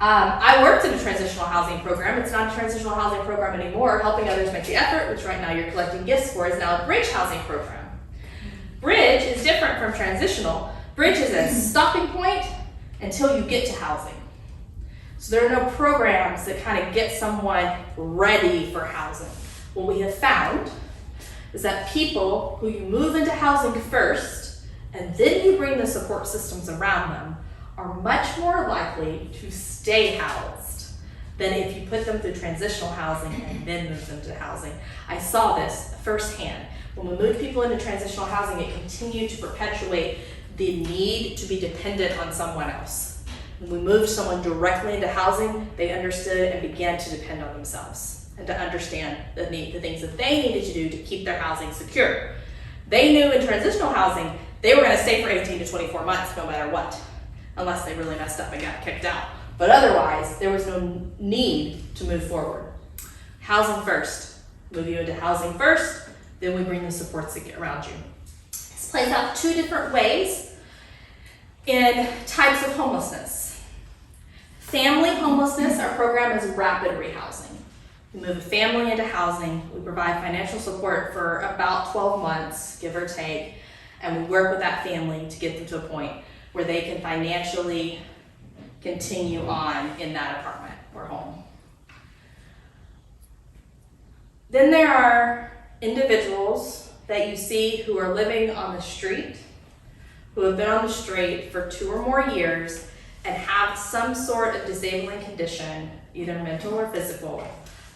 I worked in a transitional housing program. It's not a transitional housing program anymore. Helping Others Make the Effort, which right now you're collecting gifts for, is now a bridge housing program. Bridge is different from transitional. Bridge is a stopping point until you get to housing. So there are no programs that kind of get someone ready for housing. What we have found is that people who you move into housing first, and then you bring the support systems around them, are much more likely to stay housed than if you put them through transitional housing and then move them to housing. I saw this firsthand. When we moved people into transitional housing, it continued to perpetuate the need to be dependent on someone else. When we moved someone directly into housing, they understood and began to depend on themselves and to understand the things that they needed to do to keep their housing secure. They knew in transitional housing, they were gonna stay for 18 to 24 months no matter what, unless they really messed up and got kicked out. But otherwise, there was no need to move forward. Housing first. Move you into housing first, then we bring the supports around you. This plays out 2 different ways in types of homelessness. Family homelessness, our program is rapid rehousing. We move a family into housing. We provide financial support for about 12 months, give or take. And we work with that family to get them to a point where they can financially continue on in that apartment or home. Then there are individuals that you see who are living on the street, who have been on the street for 2 or more years and have some sort of disabling condition, either mental or physical,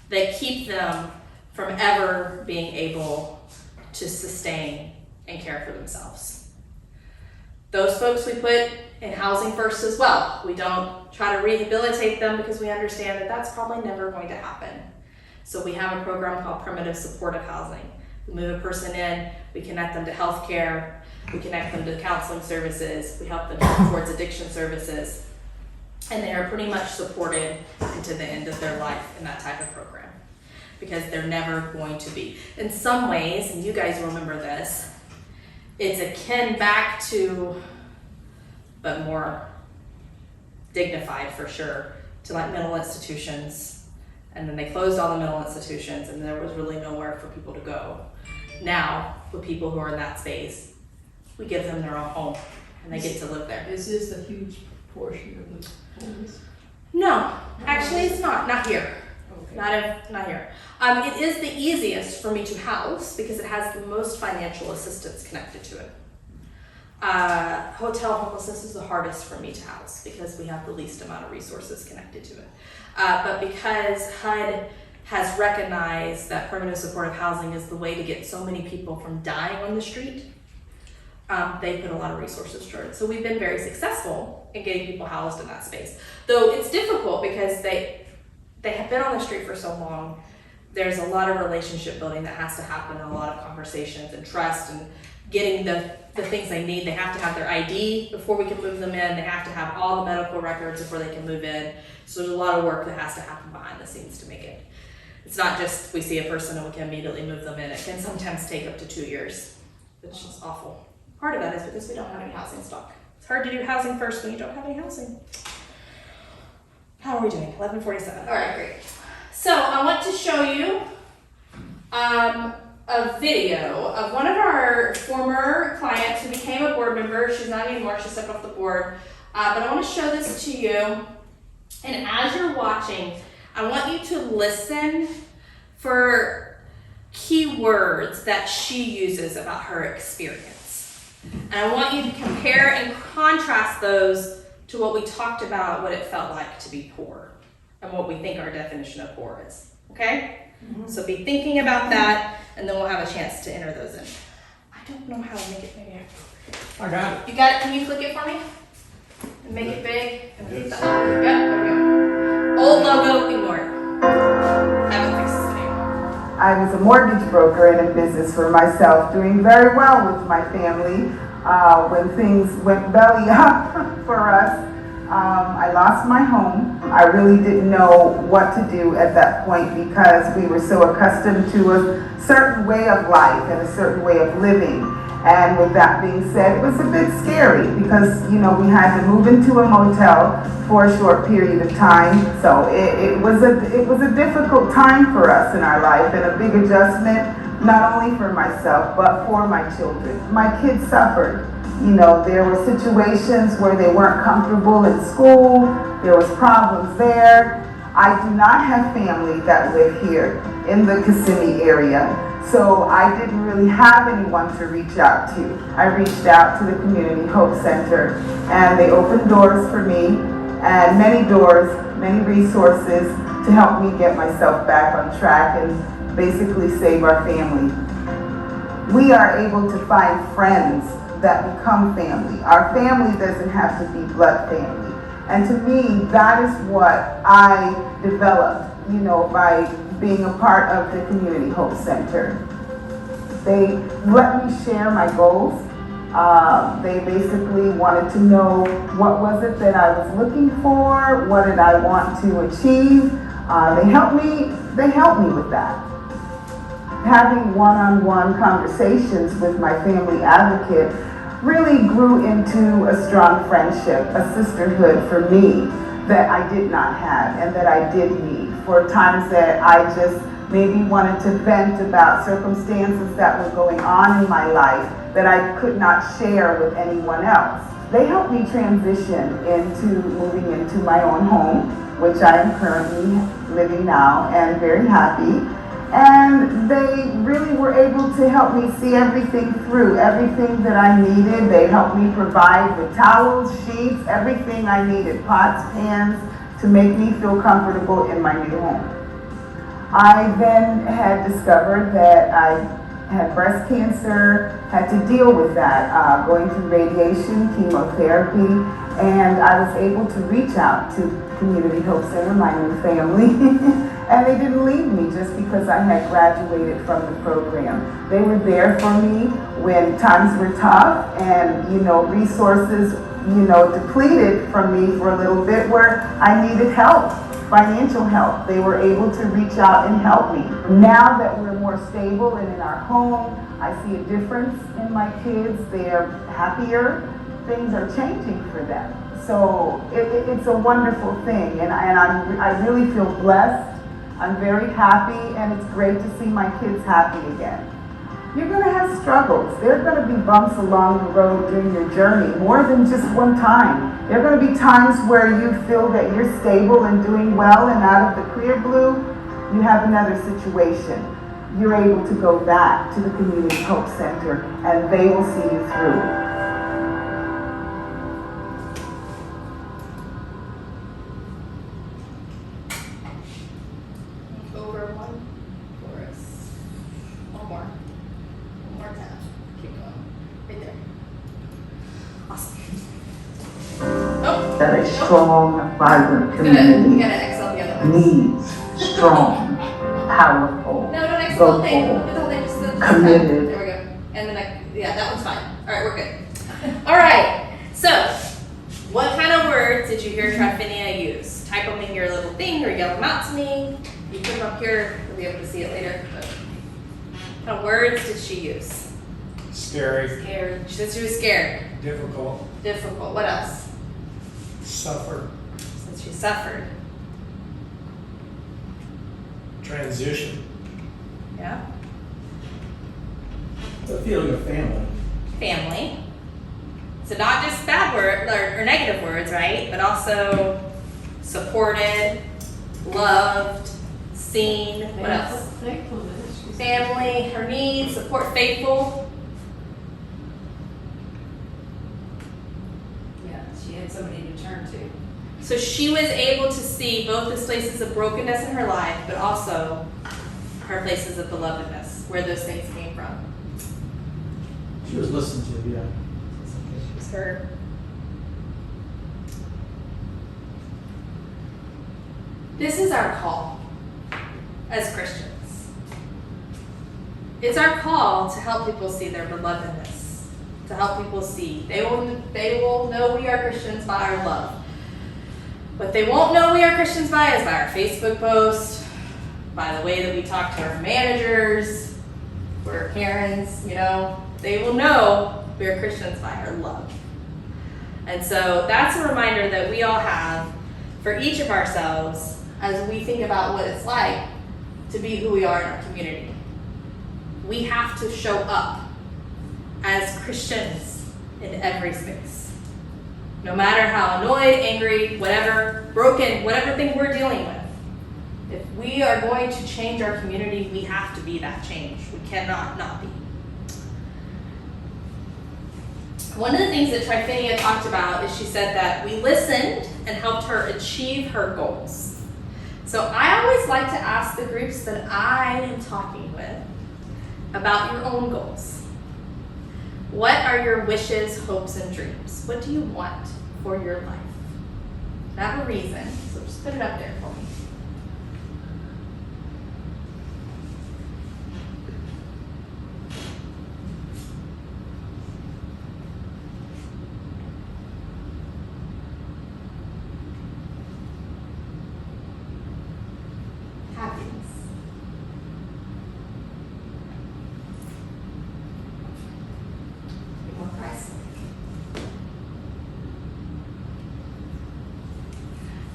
that keep them from ever being able to sustain and care for themselves. Those folks we put in housing first as well. We don't try to rehabilitate them because we understand that that's probably never going to happen. So we have a program called Primitive Supportive Housing. We move a person in, we connect them to health care, we connect them to counseling services, we help them towards addiction services, and they are pretty much supported into the end of their life in that type of program, because they're never going to be. In some ways, and you guys remember this, it's akin back to, but more dignified for sure, to like mental institutions. And then they closed all the mental institutions and there was really nowhere for people to go. Now, with people who are in that space, we give them their own home and they get to live there. Is this a huge proportion of the homeless? No, actually it's not here. Okay. Not here. It is the easiest for me to house because it has the most financial assistance connected to it. Hotel homelessness is the hardest for me to house because we have the least amount of resources connected to it. But because HUD has recognized that permanent supportive housing is the way to get so many people from dying on the street, they put a lot of resources toward it. So we've been very successful in getting people housed in that space. Though it's difficult because they have been on the street for so long. There's a lot of relationship building that has to happen and a lot of conversations and trust and getting the things they need. They have to have their ID before we can move them in. They have to have all the medical records before they can move in. So there's a lot of work that has to happen behind the scenes to make it. It's not just we see a person and we can immediately move them in. It can sometimes take up to 2 years, which is awful. Part of that is because we don't have any housing stock. It's hard to do housing first when you don't have any housing. How are we doing? 11:47. All right, great. So I want to show you a video of one of our former clients who became a board member. She's not anymore, she stepped off the board. But I want to show this to you. And as you're watching, I want you to listen for key words that she uses about her experience. And I want you to compare and contrast those to what we talked about, what it felt like to be poor, and what we think our definition of poor is. Okay? Mm-hmm. So be thinking about that, and then we'll have a chance to enter those in. I don't know how to make it maybe. I got it. You got it? Can you click it for me? And make it big? And keep the yep, there we go. Old logo, ignore it. Haven't fixed this video. I was a mortgage broker and in business for myself, doing very well with my family. When things went belly up for us, I lost my home. I really didn't know what to do at that point because we were so accustomed to a certain way of life and a certain way of living. And with that being said, it was a bit scary because, you know, we had to move into a motel for a short period of time. So it was a difficult time for us in our life and a big adjustment, not only for myself, but for my children. My kids suffered. You know, there were situations where they weren't comfortable in school. There was problems there. I do not have family that live here in the Kissimmee area. So I didn't really have anyone to reach out to. I reached out to the Community Hope Center and they opened doors for me and many doors, many resources to help me get myself back on track and basically save our family. We are able to find friends that become family. Our family doesn't have to be blood family. And to me, that is what I developed, you know, by being a part of the Community Hope Center. They let me share my goals. They basically wanted to know what was it that I was looking for, what did I want to achieve. They helped me with that. Having one-on-one conversations with my family advocate really grew into a strong friendship, a sisterhood for me that I did not have and that I did need for times that I just maybe wanted to vent about circumstances that were going on in my life that I could not share with anyone else. They helped me transition into moving into my own home, which I am currently living now and very happy. And they really were able to help me see everything through, everything that I needed. They helped me provide the towels, sheets, everything I needed, pots, pans, to make me feel comfortable in my new home. I then had discovered that I had breast cancer, had to deal with that, going through radiation, chemotherapy, and I was able to reach out to Community Hope Center, my new family, and they didn't leave me just because I had graduated from the program. They were there for me when times were tough and, resources, depleted from me for a little bit where I needed help. Financial help. They were able to reach out and help me. Now that we're more stable and in our home, I see a difference in my kids. They're happier. Things are changing for them. So it's a wonderful thing, and I really feel blessed. I'm very happy, and it's great to see my kids happy again. You're going to have struggles. There are going to be bumps along the road during your journey, more than just one time. There are going to be times where you feel that you're stable and doing well, and out of the clear blue, you have another situation. You're able to go back to the Community Hope Center, and they will see you through. Over one chorus. One more. One more time. Keep going. Right there. Awesome. Oh. That a strong, vibrant You community gotta exhale the other one. needs strong, powerful, No, don't exhale the whole thing. vocal, The whole thing. Just the committed. There we go. And then yeah, that one's fine. All right, we're good. All right. So, what kind of words did you hear Tryphinia use? Type them in your little thing or yell them out to me. You put them up here. You'll be able to see it later. But what kind of words did she use? Scary, Scared. She said she was scared. difficult, Difficult. What else? suffer, Since she suffered. transition, Yeah. The feeling of family. Family. So not just bad words or negative words, right? But also supported, loved, seen. What else? Thankfulness. Family, her needs, support, faithful. Yeah, she had somebody to turn to. So she was able to see both the places of brokenness in her life, but also her places of belovedness, where those things came from. She was listened to, yeah. It was her. This is our call as Christians. It's our call to help people see their belovedness, to help people see. They will know we are Christians by our love. What they won't know we are Christians by is by our Facebook post, by the way that we talk to our managers, we're Karens, They will know we are Christians by our love. And so that's a reminder that we all have for each of ourselves as we think about what it's like to be who we are in our community. We have to show up as Christians in every space. No matter how annoyed, angry, whatever, broken, whatever thing we're dealing with. If we are going to change our community, we have to be that change. We cannot not be. One of the things that Tryphinia talked about is she said that we listened and helped her achieve her goals. So I always like to ask the groups that I am talking with about your own goals. What are your wishes, hopes, and dreams? What do you want for your life? I have a reason, so just put it up there for me. Happiness. Be more Christ-like.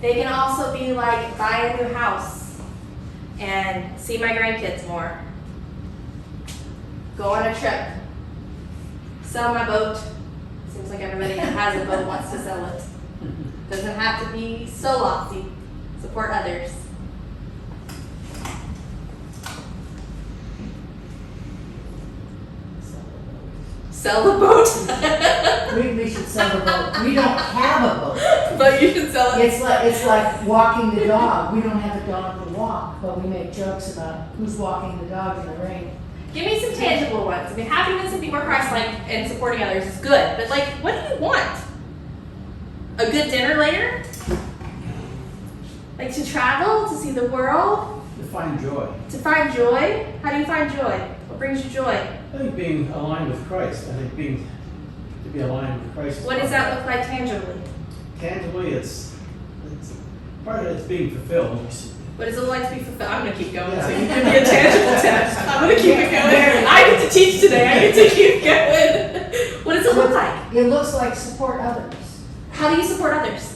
They can also be like, buy a new house and see my grandkids more. Go on a trip. Sell my boat. Seems like everybody that has a boat wants to sell it. Doesn't have to be so lofty. Support others. Sell the boat. We should sell the boat. We don't have a boat. But you should sell it. It's like walking the dog. We don't have a dog to walk, but we make jokes about who's walking the dog in the rain. Give me some tangible ones. I mean, happiness and being more Christ-like and supporting others is good, but like, what do you want? A good dinner later? Like to travel, to see the world, To find joy. to find joy? How do you find joy? What brings you joy? I think being aligned with Christ. I think to be aligned with Christ. What does that look like tangibly? Tangibly, it's part of it's being fulfilled. What does it look like to be fulfilled? I'm gonna keep going, Yeah. so you give me a tangible test. I'm gonna keep it going. I get to teach today. I get to keep going. What does it look like? It looks like support others. How do you support others?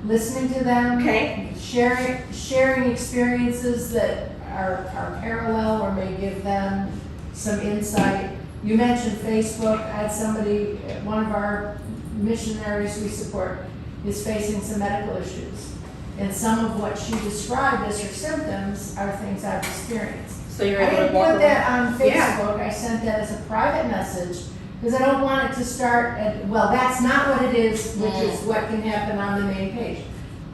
Listening to them. Okay. Sharing experiences that are parallel or may give them some insight. You mentioned Facebook. I had somebody, one of our missionaries we support is facing some medical issues. And some of what she described as her symptoms are things I've experienced. So you're I able to didn't walk put around. that on Yeah. Facebook. I sent that as a private message because I don't want it to start at, well, that's not what it is, which is what can happen on the main page.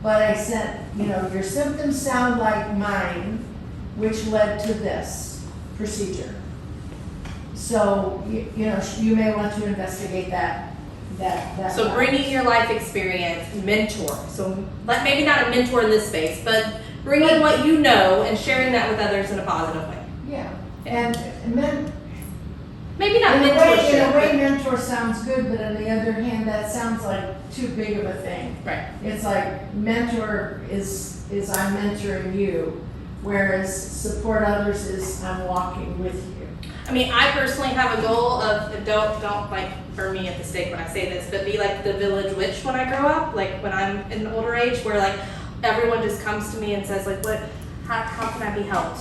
But I sent, your symptoms sound like mine, which led to this procedure. So, you may want to investigate that. So part. bringing your life experience, mentor. So maybe not a mentor in this space, but bringing what you know and sharing that with others in a positive way. Yeah, and Maybe not in a mentorship. way, mentor sounds good, but on the other hand, that sounds like too big of a thing. Right. It's like mentor is I'm mentoring you, whereas support others is I'm walking with you. I mean, I personally have a goal of don't like burn me at the stake when I say this, but be like the village witch when I grow up, like when I'm in an older age, where like everyone just comes to me and says like, how can I be helped?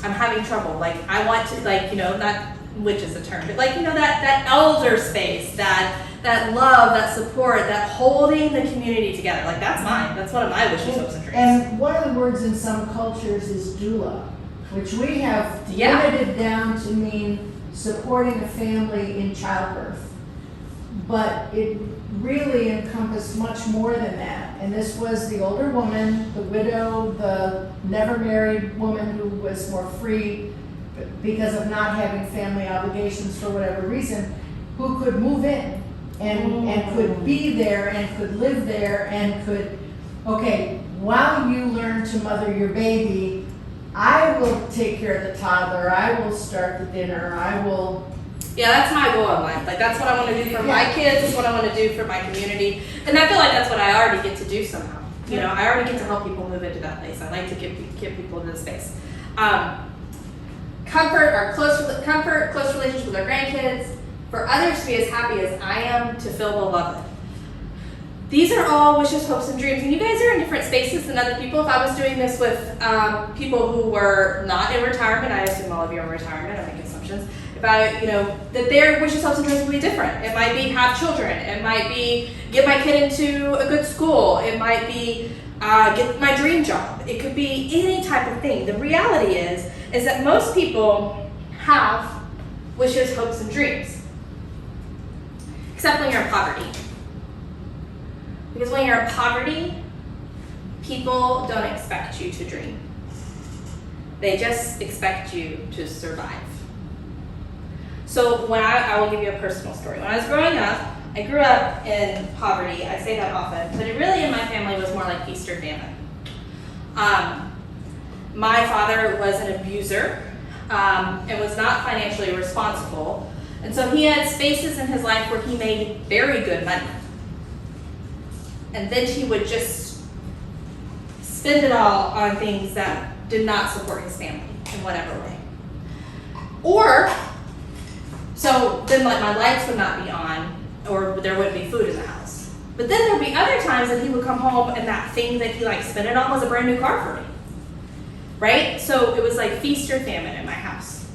I'm having trouble. Like I want to not witch is a term, but like that elder space, that love, that support, that holding the community together. Like that's mine. That's one of my wishes, hopes, and dreams. And one of the words in some cultures is doula, which we have Yeah. limited down to mean supporting a family in childbirth. But it really encompassed much more than that. And this was the older woman, the widow, the never married woman who was more free because of not having family obligations for whatever reason, who could move in and could be there and could live there and could, okay, while you learn to mother your baby, I will take care of the toddler, I will start the dinner, I will. Yeah, that's my goal in life. Like that's what I want to do for my kids. That's what I want to do for my community. And I feel like that's what I already get to do somehow. I already get to help people move into that place. I like to get people into the space. Comfort, close relationships with our grandkids. For others to be as happy as I am, to feel beloved. These are all wishes, hopes, and dreams. And you guys are in different spaces than other people. If I was doing this with people who were not in retirement, I assume all of you are in retirement. I make assumptions. If that their wishes, hopes, and dreams will be different. It might be have children. It might be get my kid into a good school. It might be get my dream job. It could be any type of thing. The reality is that most people have wishes, hopes, and dreams. Except when you're in poverty. Because when you're in poverty, people don't expect you to dream. They just expect you to survive. So when I will give you a personal story. When I was growing up, I grew up in poverty. I say that often, but it really in my family was more like feast or famine. My father was an abuser and was not financially responsible. And so he had spaces in his life where he made very good money. And then he would just spend it all on things that did not support his family in whatever way. So then like my lights would not be on, or there wouldn't be food in the house. But then there'd be other times that he would come home and that thing that he spent it on was a brand new car for me. Right? So it was like feast or famine in my house.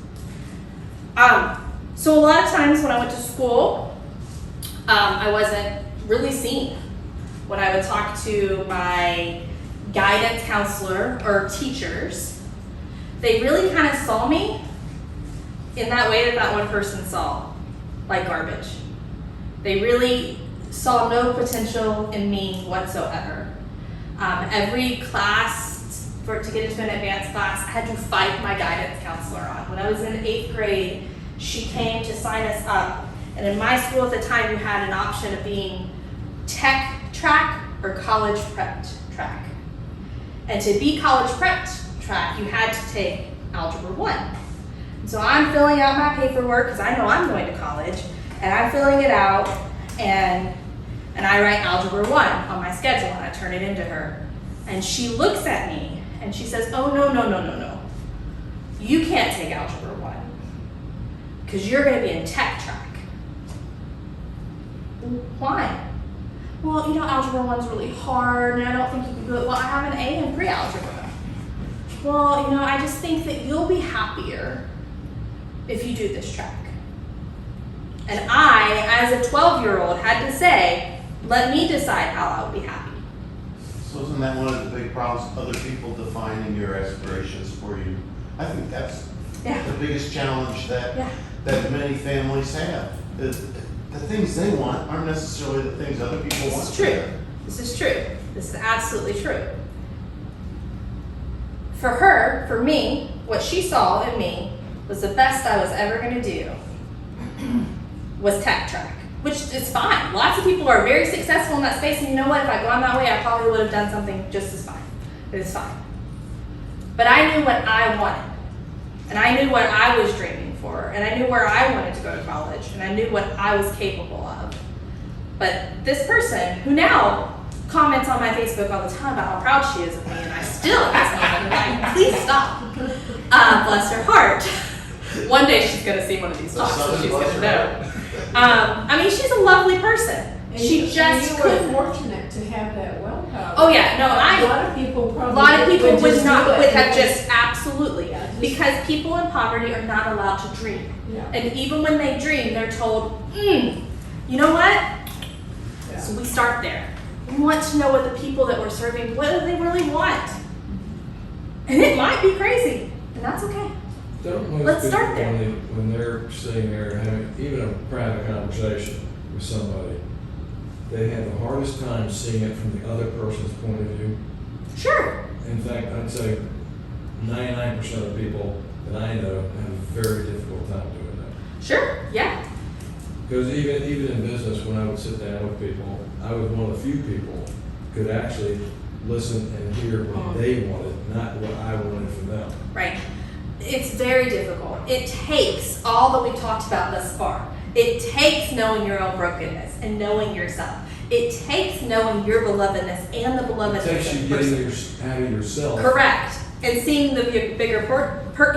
So a lot of times when I went to school, I wasn't really seen. When I would talk to my guidance counselor or teachers, they really kind of saw me in that way that one person saw, like garbage. They really saw no potential in me whatsoever. Every class, to get into an advanced class, I had to fight my guidance counselor on. When I was in 8th grade, she came to sign us up. And in my school at the time, you had an option of being tech track or college prep track. And to be college prep track, you had to take Algebra 1. And so I'm filling out my paperwork because I know I'm going to college, and I'm filling it out, and I write Algebra 1 on my schedule, and I turn it into her. And she looks at me, and she says, oh, no. You can't take Algebra 1 because you're going to be in tech track. Why? Well, Algebra 1's really hard, and I don't think you can do it. Well, I have an A in pre-algebra. Well, I just think that you'll be happier if you do this track. And I, as a 12-year-old, had to say, let me decide how I'll be happy. So isn't that one of the big problems, other people defining your aspirations for you? I think that's the biggest challenge that many families have. The things they want aren't necessarily the things other people want. This is true. This is true. This is absolutely true. For her, for me, what she saw in me was the best I was ever going to do was tech track, which is fine. Lots of people are very successful in that space, and you know what? If I'd gone that way, I probably would have done something just as fine. It is fine. But I knew what I wanted, and I knew what I was dreaming for, and I knew where I wanted to go to college, and I knew what I was capable of. But this person, who now comments on my Facebook all the time about how proud she is of me, and I still ask her, like, please stop. Bless her heart. One day she's going to see one of these talks, so she's going to know. She's a lovely person. And She just you were couldn't. fortunate to have that willpower. Oh yeah, no, A lot of people A probably lot of people would just not do it would have because- just absolutely Yeah, just- because people in poverty are not allowed to dream, Yeah. and even when they dream, they're told, you know what? Yeah. So we start there. We want to know what the people that we're serving, what do they really want, and it might be crazy, and that's okay. Don't most Let's people, start there. when they're sitting there having even a private conversation with somebody, they have the hardest time seeing it from the other person's point of view. Sure. In fact, I'd say 99% of people that I know have a very difficult time doing that. Sure. Yeah. Because even in business, when I would sit down with people, I was one of the few people could actually listen and hear what they wanted, not what I wanted from them. Right. It's very difficult. It takes all that we've talked about thus far. It takes knowing your own brokenness and knowing yourself. It takes knowing your belovedness and the It belovedness takes of you the person. getting out of yourself. Correct. And seeing the bigger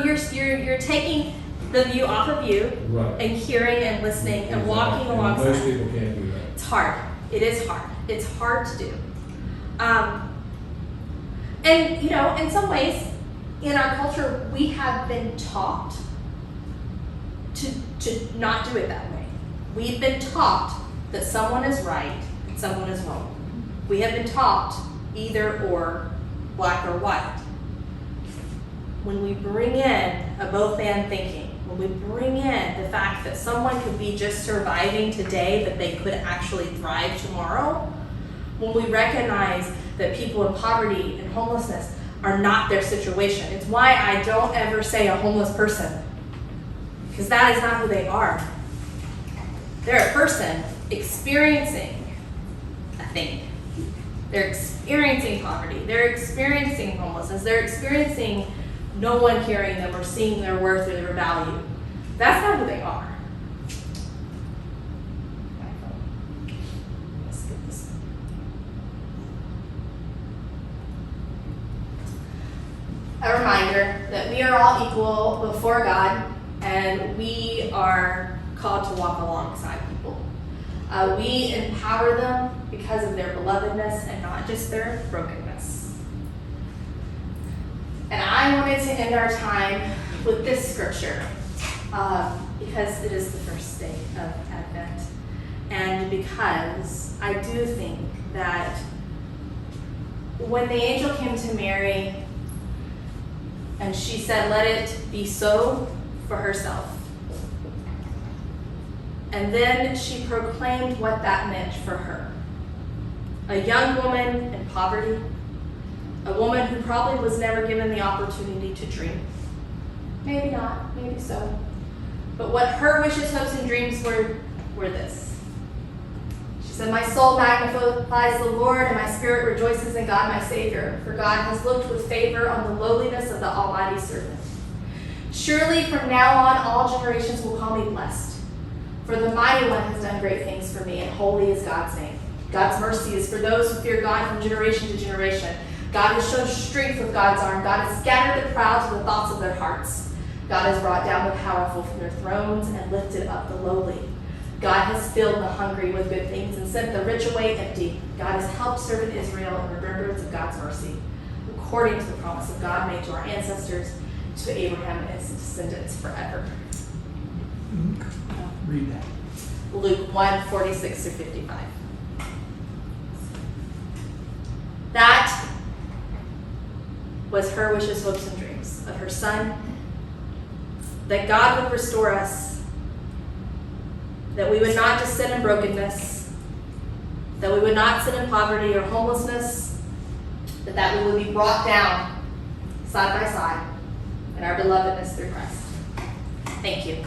you're taking the view off of you Right. and hearing and listening and walking Exactly. And alongside. most people can't do that. It's hard. It is hard. It's hard to do. And in some ways, in our culture, we have been taught to not do it that way. We've been taught that someone is right and someone is wrong. We have been taught either or, black or white. When we bring in a both and thinking, when we bring in the fact that someone could be just surviving today, but they could actually thrive tomorrow, when we recognize that people in poverty and homelessness are not their situation. It's why I don't ever say a homeless person, because that is not who they are. They're a person experiencing a thing. They're experiencing poverty. They're experiencing homelessness. They're experiencing no one hearing them or seeing their worth or their value. That's not who they are. Let's get this. A reminder that we are all equal before God, and we are called to walk alongside people. We empower them because of their belovedness and not just their brokenness. And I wanted to end our time with this scripture. because it is the first day of Advent. And because I do think that when the angel came to Mary and she said, "Let it be so," for herself, and then she proclaimed what that meant for her. A young woman in poverty, a woman who probably was never given the opportunity to dream. Maybe not, maybe so. But what her wishes, hopes, and dreams were this. She said, "My soul magnifies the Lord, and my spirit rejoices in God my Savior, for God has looked with favor on the lowliness of the Almighty servant. Surely from now on all generations will call me blessed. For the Mighty One has done great things for me, and holy is God's name. God's mercy is for those who fear God from generation to generation. God has shown strength with God's arm. God has scattered the proud to the thoughts of their hearts. God has brought down the powerful from their thrones and lifted up the lowly. God has filled the hungry with good things and sent the rich away empty. God has helped servant Israel in remembrance of God's mercy, according to the promise of God made to our ancestors, to Abraham and his descendants forever." Read that. Luke 1:46-55. That was her wishes, hopes, and dreams of her son, that God would restore us, that we would not just sit in brokenness, that we would not sit in poverty or homelessness, but that we would be brought down side by side in our belovedness through Christ. Thank you.